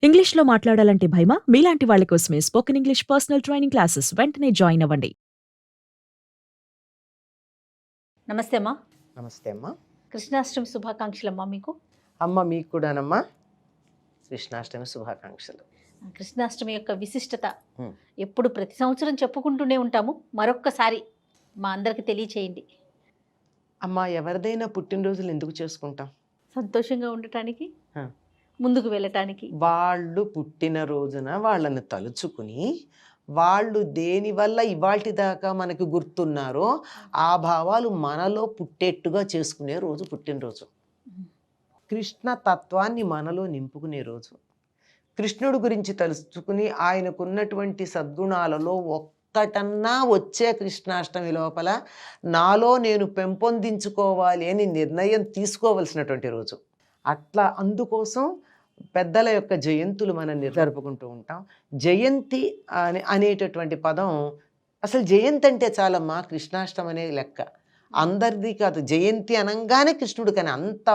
ఇంగ్లీష్‌లో మాట్లాడాలంటే భయమా? మీలాంటి వాళ్ళ కోసమే spoken English personal training classes వెంటనే జాయిన్ అవ్వండి. నమస్తే అమ్మా. నమస్తే అమ్మ. కృష్ణాష్టమి శుభాకాంక్షలమ్మా మీకు. అమ్మ మీకు కూడానమ్మా కృష్ణాష్టమి శుభాకాంక్షలు. కృష్ణాష్టమి యొక్క విశిష్టత హ్మ్. ఎప్పుడు ప్రతి సంవత్సరం చెప్పుకుంటూనే ఉంటాము. మరొక్కసారి మా అందరికి తెలియచేయండి. అమ్మ ఎవరిదైనా పుట్టినరోజులు ఎందుకు చేసుకుంటాం? సంతోషంగా ఉండటానికి, ఆ. ముందుకు వెళ్ళటానికి. వాళ్ళు పుట్టినరోజున వాళ్ళని తలుచుకుని వాళ్ళు దేనివల్ల ఇవాల్టి దాకా మనకి గుర్తున్నారో ఆ భావాలు మనలో పుట్టేట్టుగా చేసుకునే రోజు పుట్టినరోజు. కృష్ణ తత్వాన్ని మనలో నింపుకునే రోజు. కృష్ణుడు గురించి తెలుసుకుని ఆయనకున్నటువంటి సద్గుణాలలో ఒక్కటన్నా వచ్చే కృష్ణాష్టమి లోపల నాలో నేను పెంపొందించుకోవాలి అని నిర్ణయం తీసుకోవలసినటువంటి రోజు. అట్లా అందుకోసం పెద్దల యొక్క జయంతులు మనం జరుపుకుంటూ ఉంటాం. జయంతి అనేటటువంటి పదం అసలు జయంతి అంటే చాలమ్మా కృష్ణాష్టమి అనే లెక్క. అందరిది కాదు, జయంతి అనగానే కృష్ణుడు కానీ అంత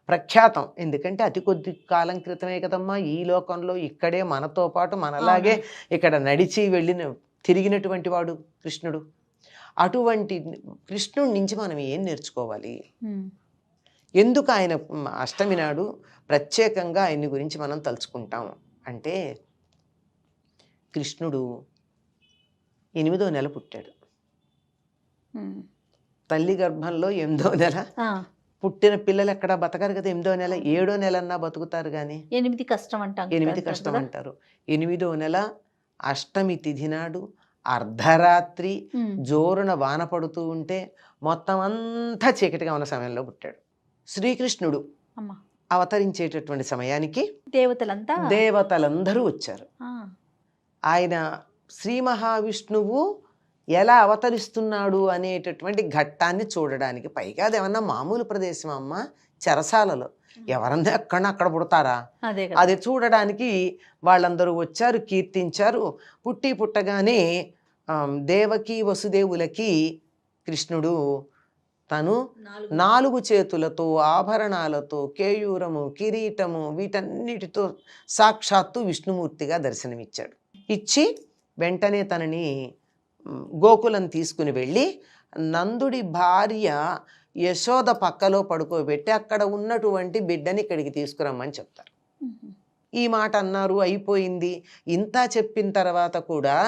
ప్రఖ్యాతం. ఎందుకంటే అతి కొద్ది కాలం క్రితమే కదమ్మా ఈ లోకంలో ఇక్కడే మనతో పాటు మనలాగే ఇక్కడ నడిచి తిరిగినటువంటి వాడు కృష్ణుడు. అటువంటి కృష్ణుడి నుంచి మనం ఏం నేర్చుకోవాలి? ఎందుకు ఆయన అష్టమి నాడు ప్రత్యేకంగా ఆయన్ని గురించి మనం తలుచుకుంటాం అంటే, కృష్ణుడు 8వ నెల పుట్టాడు. తల్లి గర్భంలో 8వ నెల పుట్టిన పిల్లలు ఎక్కడ బతకరు కదా. 8వ నెల 7వ నెల అన్నా బతుకుతారు కానీ 8 కష్టం అంటారు. 8 కష్టం అంటారు. 8వ నెల అష్టమి తిథి నాడు అర్ధరాత్రి జోరున వాన పడుతూ ఉంటే మొత్తం అంతా చీకటిగా ఉన్న సమయంలో పుట్టాడు. శ్రీకృష్ణుడు అవతరించేటటువంటి సమయానికి దేవతలందరూ వచ్చారు. ఆయన శ్రీ మహావిష్ణువు ఎలా అవతరిస్తున్నాడు అనేటటువంటి ఘట్టాన్ని చూడడానికి. పైగా అదేమన్నా మామూలు ప్రదేశం అమ్మ, చెరసాలలో ఎవరన్నా అక్కడ పుడతారా? అది చూడడానికి వాళ్ళందరూ వచ్చారు, కీర్తించారు. పుట్టగానే దేవకి వసుదేవులకి కృష్ణుడు తను 4 చేతులతో ఆభరణాలతో కేయూరము కిరీటము వీటన్నిటితో సాక్షాత్తు విష్ణుమూర్తిగా దర్శనమిచ్చాడు. ఇచ్చి వెంటనే తనని గోకులం తీసుకుని వెళ్ళి నందుడి భార్య యశోద పక్కలో పడుకోబెట్టి అక్కడ ఉన్నటువంటి బిడ్డని ఇక్కడికి తీసుకురమ్మని చెప్తారు. ఈ మాట అన్నారు, అయిపోయింది. ఇంత చెప్పిన తర్వాత కూడా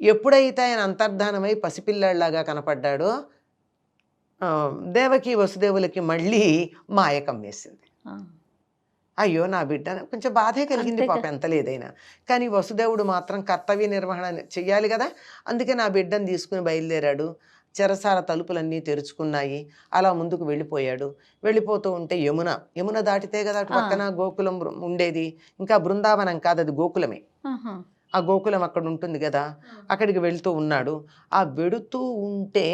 ఎప్పుడైతే ఆయన అంతర్ధానమై పసిపిల్లాడిలాగా కనపడ్డాడో దేవకి వసుదేవులకి మళ్ళీ మాయ కమ్మేసింది. అయ్యో నా బిడ్డ కొంచెం బాధే కలిగింది పాప, ఎంత లేదైనా. కానీ వసుదేవుడు మాత్రం కర్తవ్య నిర్వహణ చెయ్యాలి కదా. అందుకే నా బిడ్డను తీసుకుని బయలుదేరాడు. చెరసాల తలుపులన్నీ తెరుచుకున్నాయి. అలా ముందుకు వెళ్ళిపోయాడు. వెళ్ళిపోతూ ఉంటే యమున దాటితే కదా అటు పక్కన గోకులం ఉండేది. ఇంకా బృందావనం కాదు, అది గోకులమే. ఆ గోకులం అక్కడ ఉంటుంది కదా, అక్కడికి వెళుతూ ఉన్నాడు. ఆ వెడుతూ ఉంటే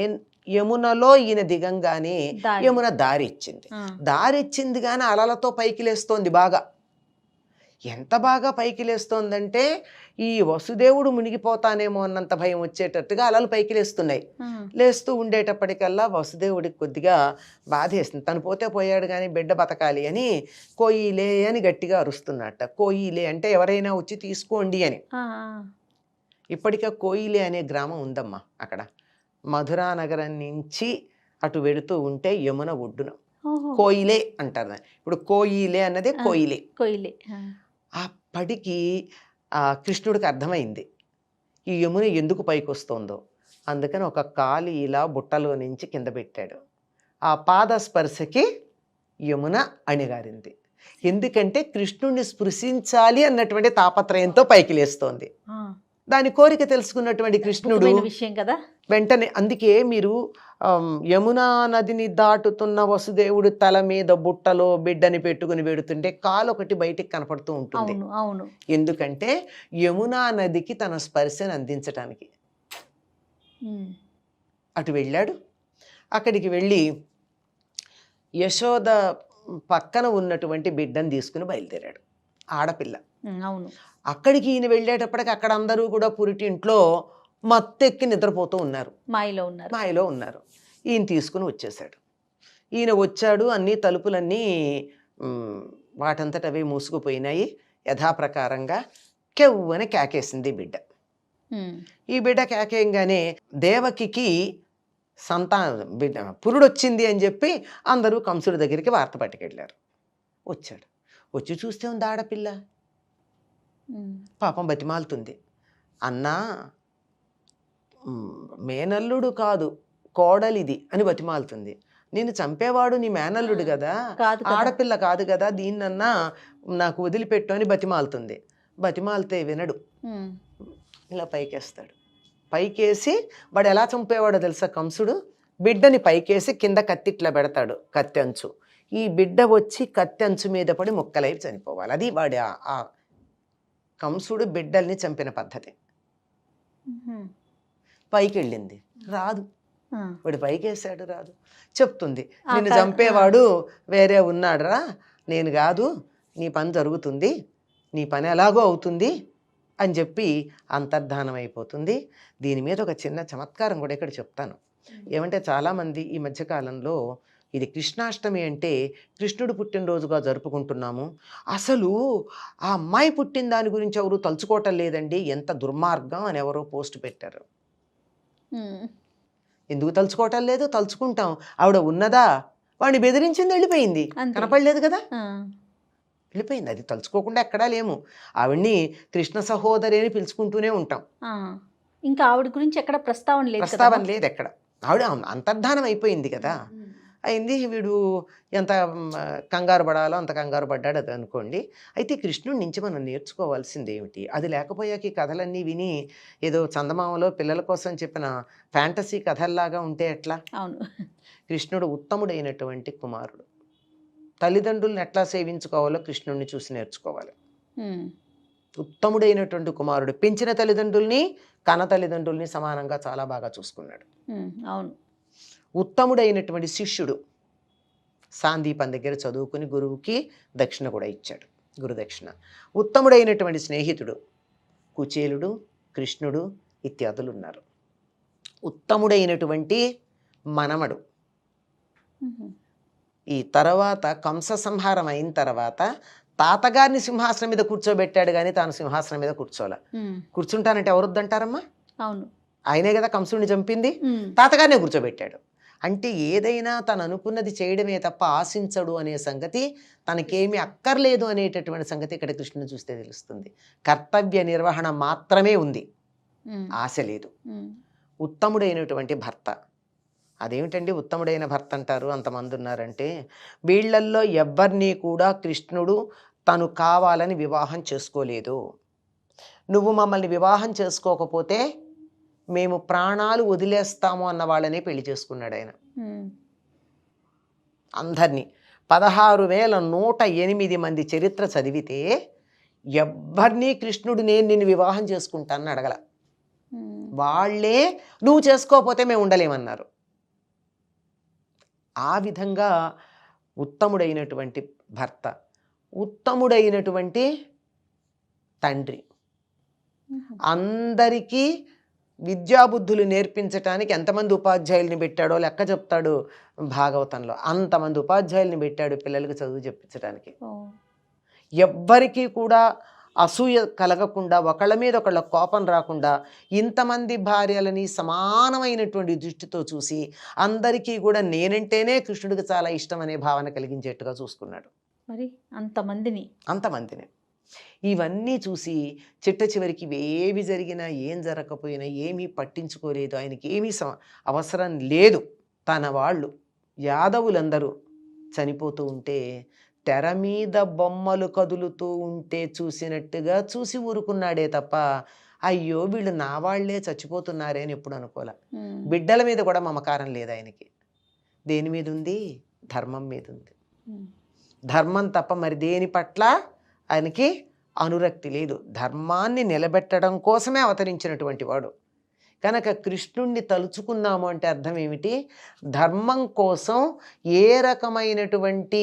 యమునలో ఈయన దిగంగానే యమున దారిచ్చింది కానీ అలలతో పైకి లేస్తోంది. బాగా ఎంత బాగా పైకి లేస్తోందంటే ఈ వసుదేవుడు మునిగిపోతానేమో అన్నంత భయం వచ్చేటట్టుగా అలలు పైకి లేస్తున్నాయి. లేస్తూ ఉండేటప్పటికల్లా వసుదేవుడికి కొద్దిగా బాధేస్తుంది. తను పోతే పోయాడు కానీ బిడ్డ బతకాలి అని కోయిలే అని గట్టిగా అరుస్తున్నట్ట. కోయిలే అంటే ఎవరైనా వచ్చి తీసుకోండి అని. ఇప్పటికే కోయిలే అనే గ్రామం ఉందమ్మా అక్కడ. మధురా నగరం నుంచి అటు వెడుతూ ఉంటే యమున ఒడ్డున కోయిలే అంటారు. ఇప్పుడు కోయిలే అన్నదే కోయిలే. అప్పటికి కృష్ణుడికి అర్థమైంది ఈ యమున ఎందుకు పైకి వస్తుందో. అందుకని ఒక కాలు ఇలా బుట్టలో నుంచి కింద పెట్టాడు. ఆ పాదస్పర్శకి యమున అణిగారింది. ఎందుకంటే కృష్ణుడిని స్పృశించాలి అన్నటువంటి తాపత్రయంతో పైకి లేస్తోంది. దాని కోరిక తెలుసుకున్నటువంటి కృష్ణుడు విషయం కదా వెంటనే. అందుకే మీరు యమునా నదిని దాటుతున్న వసుదేవుడు తల మీద బుట్టలో బిడ్డని పెట్టుకుని వెడుతుంటే కాలు ఒకటి బయటికి కనపడుతూ ఉంటుంది. ఎందుకంటే యమునా నదికి తన స్పర్శను అందించటానికి అటు వెళ్ళాడు. అక్కడికి వెళ్ళి యశోద పక్కన ఉన్నటువంటి బిడ్డను తీసుకుని బయలుదేరాడు. ఆడపిల్ల. అక్కడికి ఈయన వెళ్ళేటప్పటికి అక్కడ అందరూ కూడా పురిటింట్లో మత్తెక్కి నిద్రపోతూ ఉన్నారు, మాయలో ఉన్నారు. ఈయన తీసుకుని వచ్చేసాడు. ఈయన వచ్చాడు, అన్ని తలుపులన్నీ వాటంతట అవే మూసుకుపోయినాయి. యథాప్రకారంగా కెవ్వని కేకేసింది ఈ బిడ్డ. ఈ బిడ్డ కేకేయంగానే దేవకికి బిడ్డ పురుడొచ్చింది అని చెప్పి అందరూ కంసుడి దగ్గరికి వార్త పట్టుకెళ్ళారు. వచ్చాడు. వచ్చి చూస్తే ఉంది ఆడపిల్ల. పాపం బతిమాలుతుంది, అన్నా మేనల్లుడు కాదు కోడలిది అని బతిమాలుతుంది. నేను చంపేవాడు నీ మేనల్లుడు కదా, ఆడపిల్ల కాదు కదా, దీన్నన్నా నాకు వదిలిపెట్టు అని బతిమాలుతుంది. బతిమాలితే వినడు, ఇలా పైకేస్తాడు. పైకేసి వాడు ఎలా చంపేవాడో తెలుసా కంసుడు? బిడ్డని పైకేసి కింద కత్తిట్లా పెడతాడు, కత్తెంచు. ఈ బిడ్డ వచ్చి కత్తెంచు మీద పడి ముక్కలై చనిపోవాలి. అది వాడి ఆ కంసుడు బిడ్డల్ని చంపిన పద్ధతి. పైకి వెళ్ళింది, రాదు. వాడు పైకేసాడు, రాదు. చెప్తుంది, నిన్ను చంపేవాడు వేరే ఉన్నాడురా, నేను కాదు, నీ పని జరుగుతుంది, నీ పని ఎలాగో అవుతుంది అని చెప్పి అంతర్ధానం అయిపోతుంది. దీని మీద ఒక చిన్న చమత్కారం కూడా ఇక్కడ చెప్తాను. ఏమంటే చాలామంది ఈ మధ్యకాలంలో ఇది కృష్ణాష్టమి అంటే కృష్ణుడు పుట్టినరోజుగా జరుపుకుంటున్నాము, అసలు ఆ అమ్మాయి పుట్టిన దాని గురించి ఎవరు తలుచుకోవటం లేదండి, ఎంత దుర్మార్గం అని ఎవరో పోస్ట్ పెట్టారు. ఎందుకు తలుచుకోవటం లేదు? తలుచుకుంటాం. ఆవిడ ఉన్నదా, వాడిని బెదిరించింది, వెళ్ళిపోయింది, కనపడలేదు కదా, వెళ్ళిపోయింది. అది తలుచుకోకుండా ఎక్కడా లేము. ఆవిడ్ని కృష్ణ సహోదరి అని పిలుచుకుంటూనే ఉంటాం. ఇంకా ఆవిడ గురించి ఎక్కడ ప్రస్తావన లేదు ఎక్కడ. ఆవిడ అంతర్ధానం అయిపోయింది కదా, అయింది. వీడు ఎంత కంగారు పడాలో అంత కంగారు పడ్డాడు, అది అనుకోండి. అయితే కృష్ణుడి నుంచి మనం నేర్చుకోవాల్సింది ఏమిటి? అది లేకపోయాక ఈ కథలన్నీ విని ఏదో చందమామలో పిల్లల కోసం చెప్పిన ఫ్యాంటసీ కథల్లాగా ఉంటే ఎట్లా? అవును. కృష్ణుడు ఉత్తముడైనటువంటి కుమారుడు. తల్లిదండ్రులను ఎట్లా సేవించుకోవాలో కృష్ణుడిని చూసి నేర్చుకోవాలి. ఉత్తముడైనటువంటి కుమారుడు, పెంచిన తల్లిదండ్రుల్ని కన్న తల్లిదండ్రుల్ని సమానంగా చాలా బాగా చూసుకున్నాడు. అవును. ఉత్తముడైనటువంటి శిష్యుడు, సాందీపం దగ్గర చదువుకుని గురువుకి దక్షిణ కూడా ఇచ్చాడు, గురుదక్షిణ. ఉత్తముడైనటువంటి స్నేహితుడు కుచేలుడు, కృష్ణుడు ఇత్యాదులు ఉన్నారు. ఉత్తముడైనటువంటి మనమడు. ఈ తర్వాత కంస సంహారం అయిన తర్వాత తాతగారిని సింహాసనం మీద కూర్చోబెట్టాడు, కానీ తాను సింహాసనం మీద కూర్చోలే. కూర్చుంటానంటే ఎవరొద్దంటారమ్మా? అవును, ఆయనే కదా కంసుడిని చంపింది, తాతగారినే కూర్చోబెట్టాడు. అంటే ఏదైనా తను అనుకున్నది చేయడమే తప్ప ఆశించడు అనే సంగతి, తనకేమీ అక్కర్లేదు అనేటటువంటి సంగతి ఇక్కడ కృష్ణుని చూస్తే తెలుస్తుంది. కర్తవ్య నిర్వహణ మాత్రమే ఉంది, ఆశ లేదు. ఉత్తముడైనటువంటి భర్త. అదేమిటండి ఉత్తముడైన భర్త అంటారు, అంతమంది ఉన్నారంటే వీళ్ళల్లో ఎవ్వరినీ కూడా కృష్ణుడు తను కావాలని వివాహం చేసుకోలేదు. నువ్వు మమ్మల్ని వివాహం చేసుకోకపోతే మేము ప్రాణాలు వదిలేస్తాము అన్న వాళ్ళనే పెళ్లి చేసుకున్నాడు ఆయన. అందరినీ 16,108 మంది చరిత్ర చదివితే ఎవ్వరినీ కృష్ణుడు నేను నిన్ను వివాహం చేసుకుంటానని అడగల. వాళ్ళే నువ్వు చేసుకోకపోతే మేము ఉండలేమన్నారు. ఆ విధంగా ఉత్తముడైనటువంటి భర్త, ఉత్తముడైనటువంటి తండ్రి, అందరికీ విద్యాబుద్ధులు నేర్పించటానికి ఎంతమంది ఉపాధ్యాయుల్ని పెట్టాడో లెక్క చెప్తాడు భాగవతంలో. అంతమంది ఉపాధ్యాయుల్ని పెట్టాడు పిల్లలకి చదువు చెప్పించడానికి. ఎవ్వరికీ కూడా అసూయ కలగకుండా, ఒకళ్ళ మీద ఒకళ్ళ కోపం రాకుండా, ఇంతమంది భార్యలని సమానమైనటువంటి దృష్టితో చూసి అందరికీ కూడా నేనంటేనే కృష్ణుడికి చాలా ఇష్టం అనే భావన కలిగించేట్టుగా చూసుకున్నాడు. మరి అంతమందిని ఇవన్నీ చూసి చిట్ట చివరికి ఏవి జరిగినా ఏం జరగకపోయినా ఏమీ పట్టించుకోలేదు, ఆయనకి ఏమీ అవసరం లేదు. తన వాళ్ళు యాదవులందరూ చనిపోతూ ఉంటే తెర మీద బొమ్మలు కదులుతూ ఉంటే చూసినట్టుగా చూసి ఊరుకున్నాడే తప్ప అయ్యో వీళ్ళు నా వాళ్లే చచ్చిపోతున్నారే అని ఎప్పుడు అనుకోలే. బిడ్డల మీద కూడా మమకారం లేదు ఆయనకి. దేని మీద ఉంది? ధర్మం మీద ఉంది. ధర్మం తప్ప మరి దేని పట్ల ఆయనకి అనురక్తి లేదు. ధర్మాన్ని నిలబెట్టడం కోసమే అవతరించినటువంటి వాడు కనుక కృష్ణుణ్ణి తలుచుకున్నాము అంటే అర్థం ఏమిటి? ధర్మం కోసం ఏ రకమైనటువంటి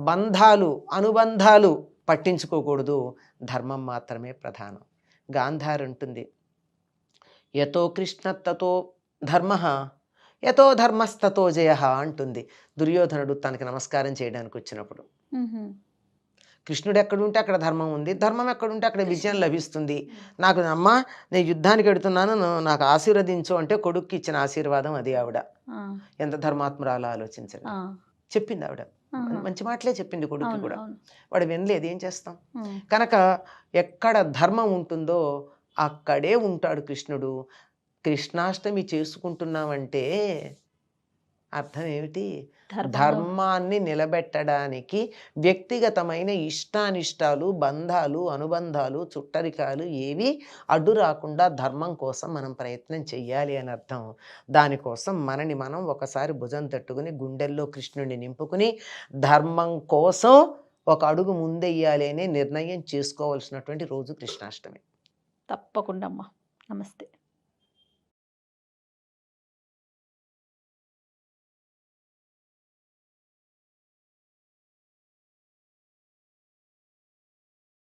బంధాలు అనుబంధాలు పట్టించుకోకూడదు, ధర్మం మాత్రమే ప్రధానం. గాంధారి ఉంటుంది, యతో కృష్ణ తతో ధర్మ యతో ధర్మస్తతో జయ అంటుంది దుర్యోధనుడు తనకి నమస్కారం చేయడానికి వచ్చినప్పుడు. కృష్ణుడు ఎక్కడుంటే అక్కడ ధర్మం ఉంది, ధర్మం ఎక్కడుంటే అక్కడ విజయం లభిస్తుంది. నాకు అమ్మ నేను యుద్ధానికి వెడుతున్నాను, నాకు ఆశీర్వదించు అంటే కొడుక్కి ఇచ్చిన ఆశీర్వాదం అది ఆవిడ. ఎంత ధర్మాత్మురాలో ఆలోచించండి. చెప్పింది ఆవిడ, మంచి మాటలే చెప్పింది కొడుక్కి కూడా. వాడు వినలేదు, ఏం చేస్తాం. కనుక ఎక్కడ ధర్మం ఉంటుందో అక్కడే ఉంటాడు కృష్ణుడు. కృష్ణాష్టమి చేసుకుంటున్నామంటే అర్థం ఏమిటి? ధర్మాన్ని నిలబెట్టడానికి వ్యక్తిగతమైన ఇష్టానిష్టాలు, బంధాలు, అనుబంధాలు, చుట్టరికాలు ఏవి అడ్డు రాకుండా ధర్మం కోసం మనం ప్రయత్నం చెయ్యాలి అని అర్థం. దానికోసం మనని మనం ఒకసారి భుజం తట్టుకుని గుండెల్లో కృష్ణుడిని నింపుకుని ధర్మం కోసం ఒక అడుగు ముందెయ్యాలి అనే నిర్ణయం చేసుకోవాల్సినటువంటి రోజు కృష్ణాష్టమి. తప్పకుండా అమ్మా. నమస్తే.